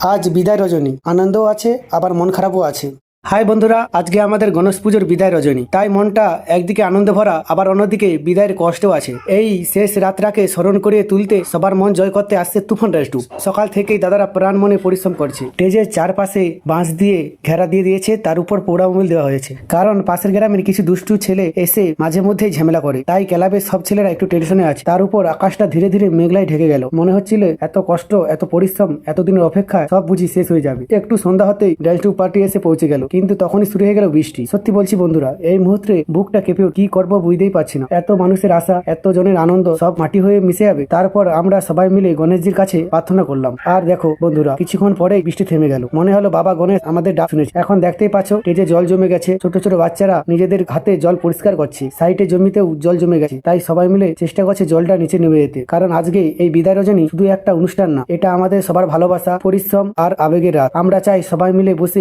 আজ বিদায় রজনী, আনন্দও আছে আবার মন খারাপও আছে। হাই বন্ধুরা, আজকে আমাদের গণেশ পুজোর বিদায় রজনী, তাই মনটা একদিকে আনন্দ ভরা আবার অন্যদিকে বিদায়ের কষ্টও আছে। এই শেষ রাতটাকে স্মরণ করিয়ে তুলতে সবার মন জয় করতে আসছে তুফান রাষ্ট্র। সকাল থেকেই দাদারা প্রাণ মনে পরিশ্রম করছে। স্টেজের চারপাশে বাঁশ দিয়ে ঘেরা দিয়ে দিয়েছে, তার উপর পোড়া মোবিল দেওয়া হয়েছে, কারণ পাশের গ্রামের কিছু দুষ্টু ছেলে এসে মাঝে মধ্যেই ঝামেলা করে, তাই ক্লাবের সব ছেলেরা একটু টেনশনে আছে। তার উপর আকাশটা ধীরে ধীরে মেঘলাই ঢেকে গেল। মনে হচ্ছিল এত কষ্ট, এত পরিশ্রম, এতদিনের অপেক্ষা সব বুঝি শেষ হয়ে যাবে। একটু সন্ধ্যা হতেই ড্যান্স টু পার্টি এসে পৌঁছে গেল, কিন্তু তখনই শুরু হয়ে গেল বৃষ্টি। সত্যি বলছি বন্ধুরা, এই মুহূর্তে বুকটা কেঁপে কি করবো বুঝতেই পারছি না। এত মানুষের আশা, এত জনের আনন্দ সব মাটি হয়ে মিশে যাবে। তারপর আমরা সবাই মিলে গণেশজির কাছে প্রার্থনা করলাম। আর দেখো বন্ধুরা, কিছুক্ষণ পরেই বৃষ্টি থেমে গেল। মনে হলো বাবা গণেশ আমাদের ডাক শুনেছে। এখন দেখতেই পাচ্ছ স্টেজে জল জমে গেছে। ছোট ছোট বাচ্চারা নিজেদের হাতে জল পরিষ্কার করছে, সাইডে জমিতেও জল জমে গেছে। তাই সবাই মিলে চেষ্টা করছে জলটা নিচে নেমে যেতে, কারণ আজকে এই বিদায় রজনী শুধু একটা অনুষ্ঠান না, এটা আমাদের সবার ভালোবাসা, পরিশ্রম আর আবেগের রাত। আমরা চাই সবাই মিলে বসে